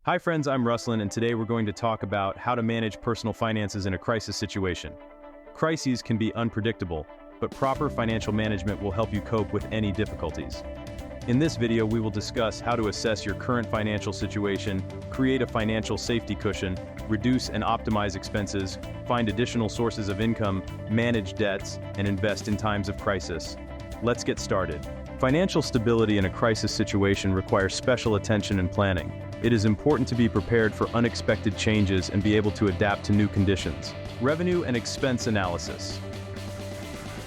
Hi friends, I'm Ruslan, and today we're going to talk about how to manage personal finances in a crisis situation. Crises can be unpredictable, but proper financial management will help you cope with any difficulties. In this video, we will discuss how to assess your current financial situation, create a financial safety cushion, reduce and optimize expenses, find additional sources of income, manage debts, and invest in times of crisis. Let's get started. Financial stability in a crisis situation requires special attention and planning. It is important to be prepared for unexpected changes and be able to adapt to new conditions. Revenue and expense analysis.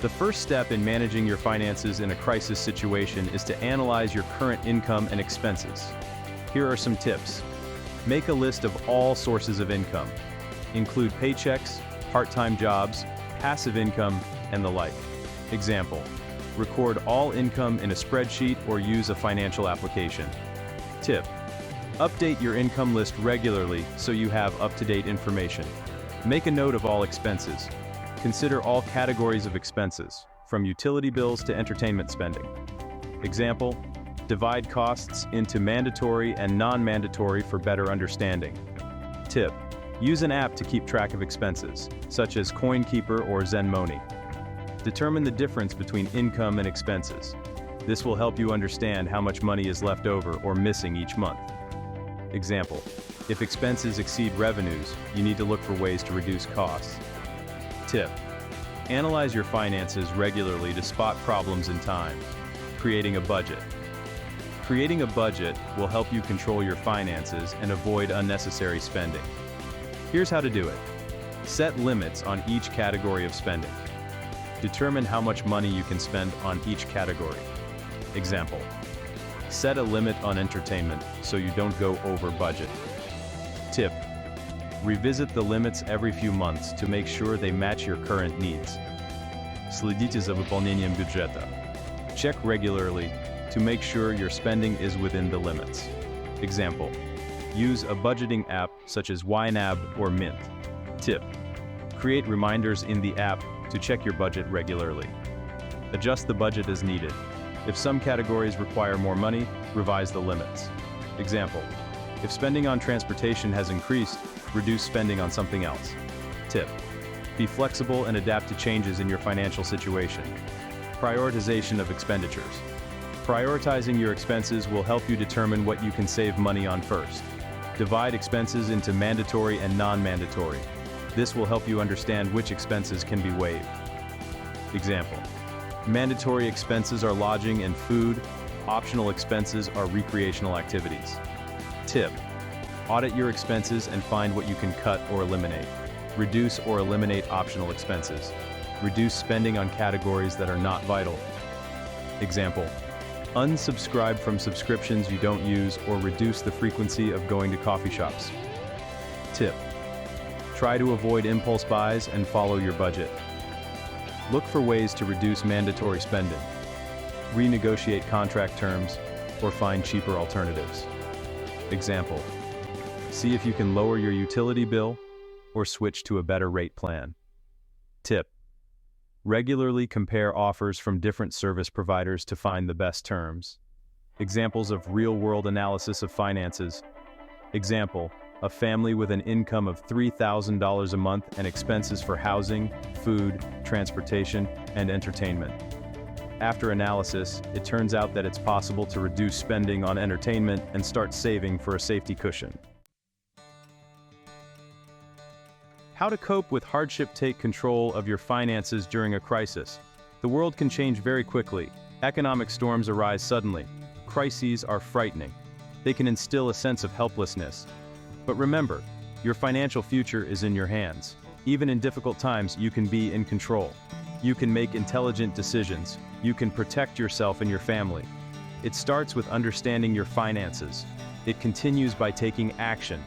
The first step in managing your finances in a crisis situation is to analyze your current income and expenses. Here are some tips. Make a list of all sources of income. Include paychecks, part-time jobs, passive income, and the like. Example: record all income in a spreadsheet or use a financial application. Tip: update your income list regularly so you have up-to-date information. Make a note of all expenses. Consider all categories of expenses, from utility bills to entertainment spending. Example: divide costs into mandatory and non-mandatory for better understanding. Tip: use an app to keep track of expenses, such as CoinKeeper or ZenMoney. Determine the difference between income and expenses. This will help you understand how much money is left over or missing each month. Example: if expenses exceed revenues, you need to look for ways to reduce costs. Tip: analyze your finances regularly to spot problems in time. Creating a budget. Creating a budget will help you control your finances and avoid unnecessary spending. Here's how to do it. Set limits on each category of spending. Determine how much money you can spend on each category. Example: set a limit on entertainment so you don't go over budget. Tip: revisit the limits every few months to make sure they match your current needs. Следите за выполнением бюджета. Check regularly to make sure your spending is within the limits. Example: use a budgeting app such as YNAB or Mint. Tip: create reminders in the app to check your budget regularly. Adjust the budget as needed. If some categories require more money, revise the limits. Example: if spending on transportation has increased, reduce spending on something else. Tip: be flexible and adapt to changes in your financial situation. Prioritization of expenditures. Prioritizing your expenses will help you determine what you can save money on first. Divide expenses into mandatory and non-mandatory. This will help you understand which expenses can be waived. Example: mandatory expenses are lodging and food. Optional expenses are recreational activities. Tip: audit your expenses and find what you can cut or eliminate. Reduce or eliminate optional expenses. Reduce spending on categories that are not vital. Example: unsubscribe from subscriptions you don't use or reduce the frequency of going to coffee shops. Tip: try to avoid impulse buys and follow your budget. Look for ways to reduce mandatory spending. Renegotiate contract terms or find cheaper alternatives. Example: see if you can lower your utility bill or switch to a better rate plan. Tip: regularly compare offers from different service providers to find the best terms. Examples of real-world analysis of finances. Example: a family with an income of $3,000 a month and expenses for housing, food, transportation, and entertainment. After analysis, it turns out that it's possible to reduce spending on entertainment and start saving for a safety cushion. How to cope with hardship. Take control of your finances during a crisis. The world can change very quickly. Economic storms arise suddenly. Crises are frightening. They can instill a sense of helplessness. But remember, your financial future is in your hands. Even in difficult times, you can be in control. You can make intelligent decisions. You can protect yourself and your family. It starts with understanding your finances. It continues by taking action.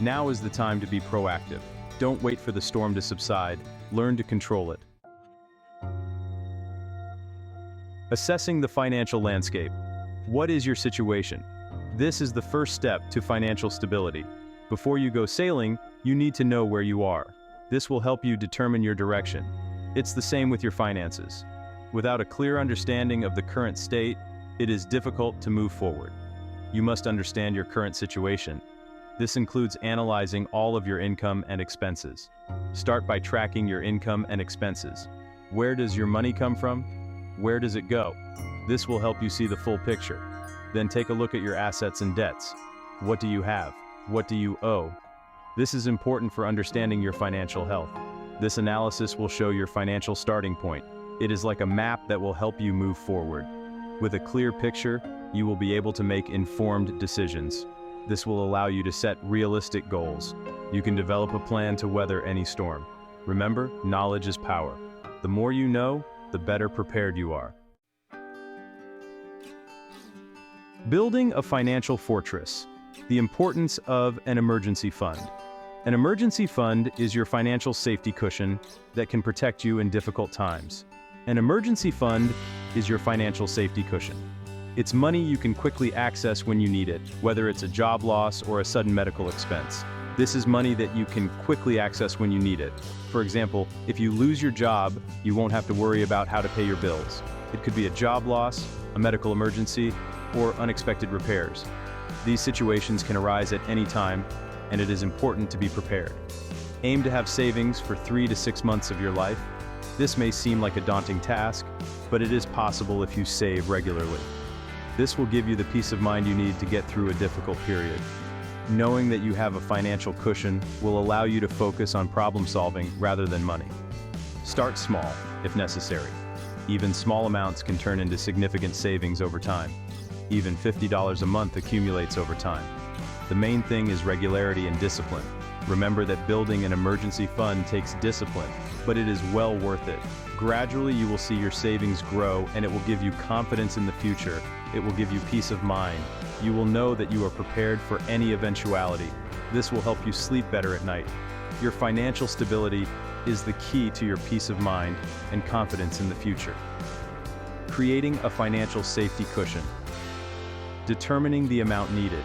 Now is the time to be proactive. Don't wait for the storm to subside. Learn to control it. Assessing the financial landscape. What is your situation? This is the first step to financial stability. Before you go sailing, you need to know where you are. This will help you determine your direction. It's the same with your finances. Without a clear understanding of the current state, it is difficult to move forward. You must understand your current situation. This includes analyzing all of your income and expenses. Start by tracking your income and expenses. Where does your money come from? Where does it go? This will help you see the full picture. Then take a look at your assets and debts. What do you have? What do you owe? This is important for understanding your financial health. This analysis will show your financial starting point. It is like a map that will help you move forward. With a clear picture, you will be able to make informed decisions. This will allow you to set realistic goals. You can develop a plan to weather any storm. Remember, knowledge is power. The more you know, the better prepared you are. Building a financial fortress. The importance of an emergency fund. An emergency fund is your financial safety cushion that can protect you in difficult times. An emergency fund is your financial safety cushion. It's money you can quickly access when you need it, whether it's a job loss or a sudden medical expense. This is money that you can quickly access when you need it. For example, if you lose your job, you won't have to worry about how to pay your bills. It could be a job loss, a medical emergency, or unexpected repairs. These situations can arise at any time, and it is important to be prepared. Aim to have savings for 3 to 6 months of your life. This may seem like a daunting task, but it is possible if you save regularly. This will give you the peace of mind you need to get through a difficult period. Knowing that you have a financial cushion will allow you to focus on problem solving rather than money. Start small, if necessary. Even small amounts can turn into significant savings over time. Even $50 a month accumulates over time. The main thing is regularity and discipline. Remember that building an emergency fund takes discipline, but it is well worth it. Gradually, you will see your savings grow, and it will give you confidence in the future. It will give you peace of mind. You will know that you are prepared for any eventuality. This will help you sleep better at night. Your financial stability is the key to your peace of mind and confidence in the future. Creating a financial safety cushion. Determining the amount needed.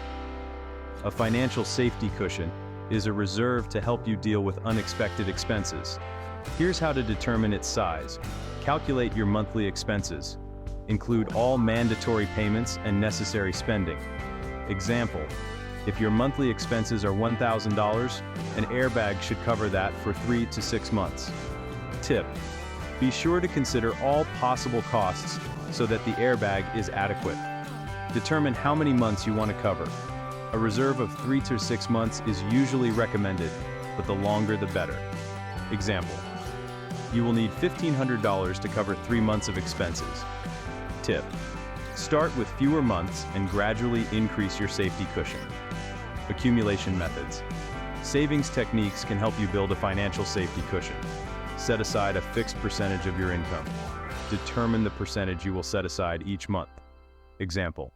A financial safety cushion is a reserve to help you deal with unexpected expenses. Here's how to determine its size. Calculate your monthly expenses. Include all mandatory payments and necessary spending. Example, if your monthly expenses are $1,000, an airbag should cover that for 3 to 6 months. Tip, be sure to consider all possible costs so that the airbag is adequate. Determine how many months you want to cover. A reserve of 3 to 6 months is usually recommended, but the longer the better. Example, you will need $1,500 to cover 3 months of expenses. Tip, start with fewer months and gradually increase your safety cushion. Accumulation methods. Savings techniques can help you build a financial safety cushion. Set aside a fixed percentage of your income. Determine the percentage you will set aside each month. Example,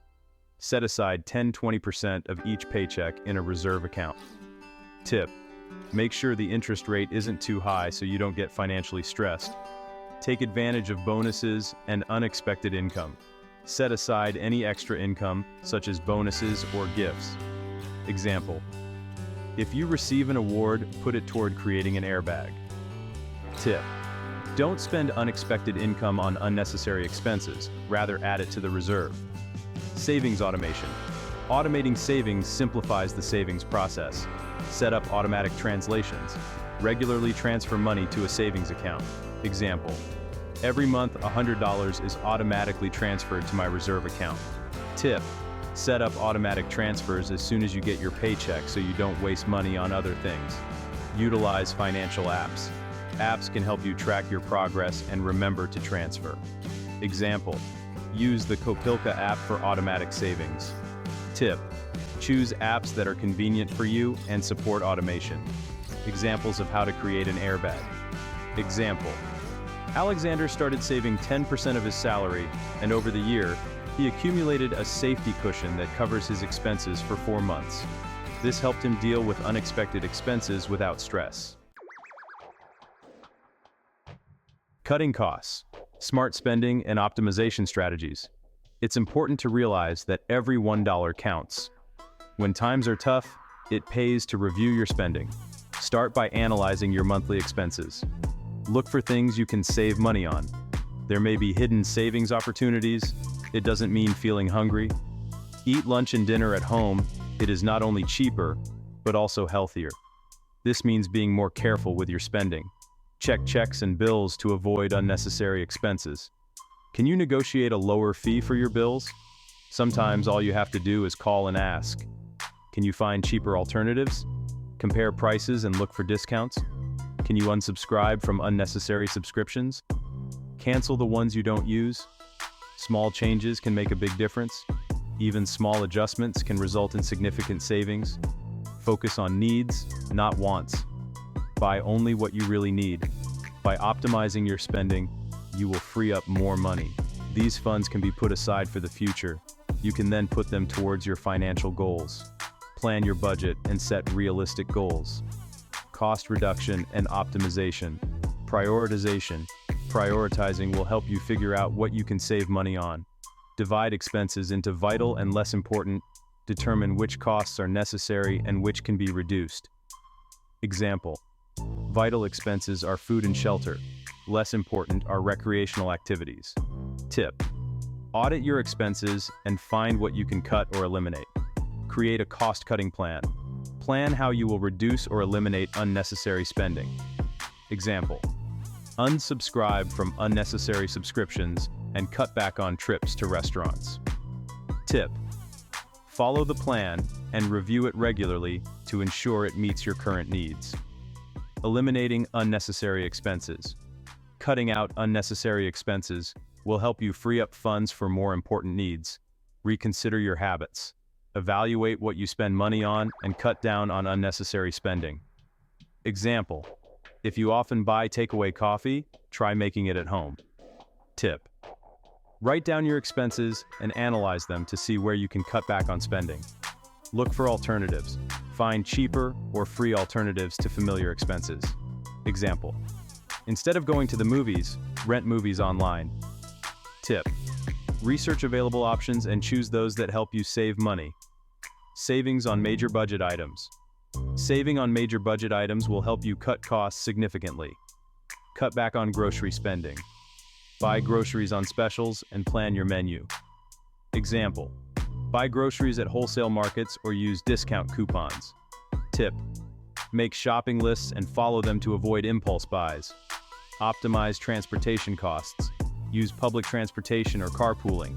set aside 10-20% of each paycheck in a reserve account. Tip, make sure the interest rate isn't too high so you don't get financially stressed. Take advantage of bonuses and unexpected income. Set aside any extra income, such as bonuses or gifts. Example, if you receive an award, put it toward creating an airbag. Tip, don't spend unexpected income on unnecessary expenses, rather add it to the reserve. Savings automation. Automating savings simplifies the savings process. Set up automatic translations. Regularly transfer money to a savings account. Example, every month $100 is automatically transferred to my reserve account. Tip, set up automatic transfers as soon as you get your paycheck so you don't waste money on other things. Utilize financial apps. Apps can help you track your progress and remember to transfer. Example, use the Kopilka app for automatic savings. Tip, choose apps that are convenient for you and support automation. Examples of how to create an airbag. Example, Alexander started saving 10% of his salary, and over the year, he accumulated a safety cushion that covers his expenses for 4 months. This helped him deal with unexpected expenses without stress. Cutting costs, smart spending, and optimization strategies. It's important to realize that every $1 counts. When times are tough, it pays to review your spending. Start by analyzing your monthly expenses. Look for things you can save money on. There may be hidden savings opportunities. It doesn't mean feeling hungry. Eat lunch and dinner at home. It is not only cheaper, but also healthier. This means being more careful with your spending. Check checks and bills to avoid unnecessary expenses. Can you negotiate a lower fee for your bills? Sometimes all you have to do is call and ask. Can you find cheaper alternatives? Compare prices and look for discounts? Can you unsubscribe from unnecessary subscriptions? Cancel the ones you don't use? Small changes can make a big difference. Even small adjustments can result in significant savings. Focus on needs, not wants. Buy only what you really need. By optimizing your spending, you will free up more money. These funds can be put aside for the future. You can then put them towards your financial goals. Plan your budget and set realistic goals. Cost reduction and optimization. Prioritization. Prioritizing will help you figure out what you can save money on. Divide expenses into vital and less important. Determine which costs are necessary and which can be reduced. Example: vital expenses are food and shelter. Less important are recreational activities. Tip: audit your expenses and find what you can cut or eliminate. Create a cost-cutting plan. Plan how you will reduce or eliminate unnecessary spending. Example: unsubscribe from unnecessary subscriptions and cut back on trips to restaurants. Tip: follow the plan and review it regularly to ensure it meets your current needs. Eliminating unnecessary expenses. Cutting out unnecessary expenses will help you free up funds for more important needs. Reconsider your habits. Evaluate what you spend money on and cut down on unnecessary spending. Example: if you often buy takeaway coffee, try making it at home. Tip: write down your expenses and analyze them to see where you can cut back on spending. Look for alternatives. Find cheaper or free alternatives to familiar expenses. Example: instead of going to the movies, rent movies online. Tip: research available options and choose those that help you save money. Savings on major budget items. Saving on major budget items will help you cut costs significantly. Cut back on grocery spending. Buy groceries on specials and plan your menu. Example: buy groceries at wholesale markets or use discount coupons. Tip: make shopping lists and follow them to avoid impulse buys. Optimize transportation costs. Use public transportation or carpooling.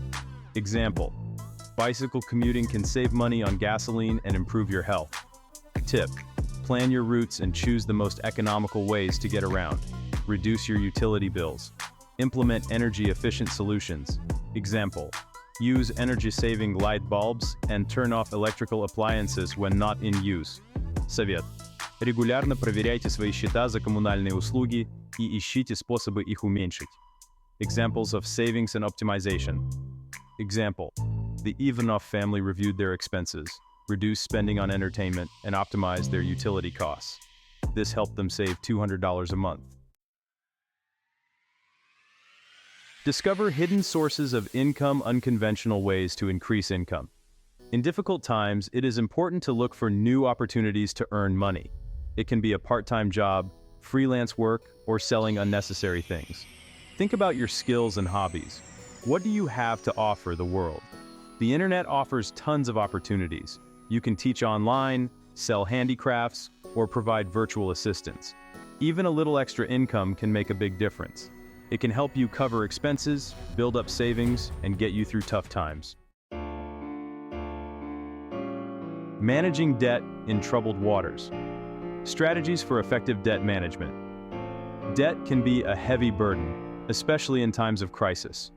Example: bicycle commuting can save money on gasoline and improve your health. Tip: plan your routes and choose the most economical ways to get around. Reduce your utility bills. Implement energy-efficient solutions. Example: use energy-saving light bulbs and turn off electrical appliances when not in use. Совет: регулярно проверяйте свои счета за коммунальные услуги и ищите способы их уменьшить. Examples of savings and optimization. Example: the Ivanov family reviewed their expenses, reduced spending on entertainment, and optimized their utility costs. This helped them save $200 a month. Discover hidden sources of income, unconventional ways to increase income. In difficult times, it is important to look for new opportunities to earn money. It can be a part-time job, freelance work, or selling unnecessary things. Think about your skills and hobbies. What do you have to offer the world? The internet offers tons of opportunities. You can teach online, sell handicrafts, or provide virtual assistance. Even a little extra income can make a big difference. It can help you cover expenses, build up savings, and get you through tough times. Managing debt in troubled waters. Strategies for effective debt management. Debt can be a heavy burden, especially in times of crisis.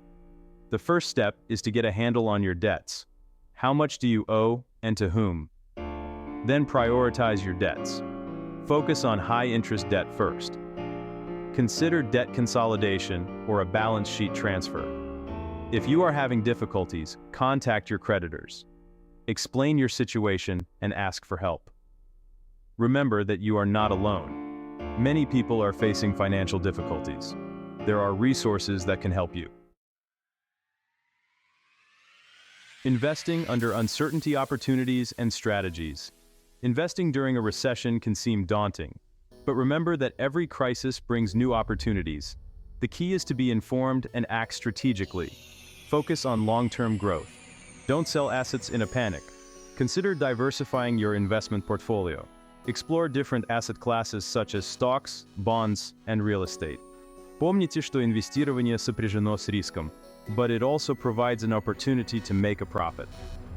The first step is to get a handle on your debts. How much do you owe and to whom? Then prioritize your debts. Focus on high-interest debt first. Consider debt consolidation or a balance sheet transfer. If you are having difficulties, contact your creditors. Explain your situation and ask for help. Remember that you are not alone. Many people are facing financial difficulties. There are resources that can help you. Investing under uncertainty, opportunities, and strategies. Investing during a recession can seem daunting, but remember that every crisis brings new opportunities. The key is to be informed and act strategically. Focus on long-term growth. Don't sell assets in a panic. Consider diversifying your investment portfolio. Explore different asset classes such as stocks, bonds, and real estate. Помните, что инвестирование сопряжено с риском, but it also provides an opportunity to make a profit.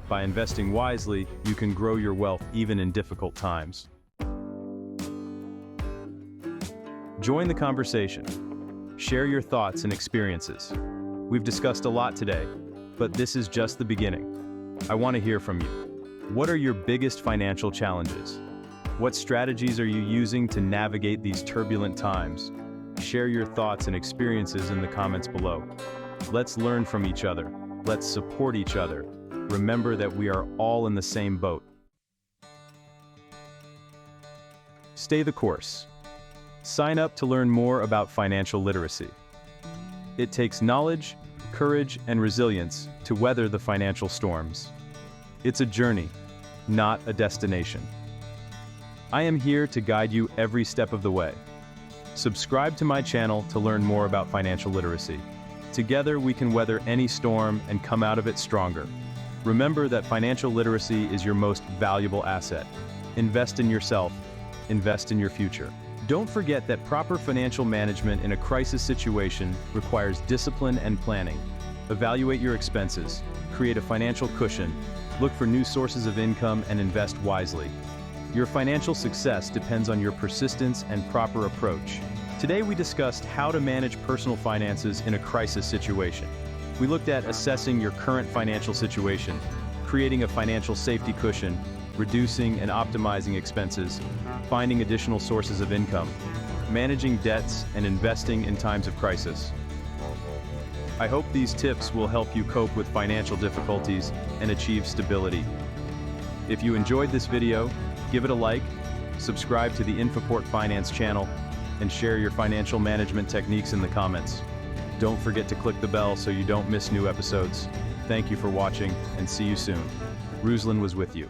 By investing wisely, you can grow your wealth even in difficult times. Join the conversation. Share your thoughts and experiences. We've discussed a lot today, but this is just the beginning. I want to hear from you. What are your biggest financial challenges? What strategies are you using to navigate these turbulent times? Share your thoughts and experiences in the comments below. Let's learn from each other. Let's support each other. Remember that we are all in the same boat. Stay the course. Sign up to learn more about financial literacy. It takes knowledge, courage, and resilience to weather the financial storms. It's a journey, not a destination. I am here to guide you every step of the way. Subscribe to my channel to learn more about financial literacy. Together we can weather any storm and come out of it stronger. Remember that financial literacy is your most valuable asset. Invest in yourself. Invest in your future. Don't forget that proper financial management in a crisis situation requires discipline and planning. Evaluate your expenses, create a financial cushion, look for new sources of income, and invest wisely. Your financial success depends on your persistence and proper approach. Today we discussed how to manage personal finances in a crisis situation. We looked at assessing your current financial situation, creating a financial safety cushion, reducing and optimizing expenses, finding additional sources of income, managing debts, and investing in times of crisis. I hope these tips will help you cope with financial difficulties and achieve stability. If you enjoyed this video, give it a like, subscribe to the INFAPORT-FINANCE channel, and share your financial management techniques in the comments. Don't forget to click the bell so you don't miss new episodes. Thank you for watching, and see you soon. Ruslan was with you.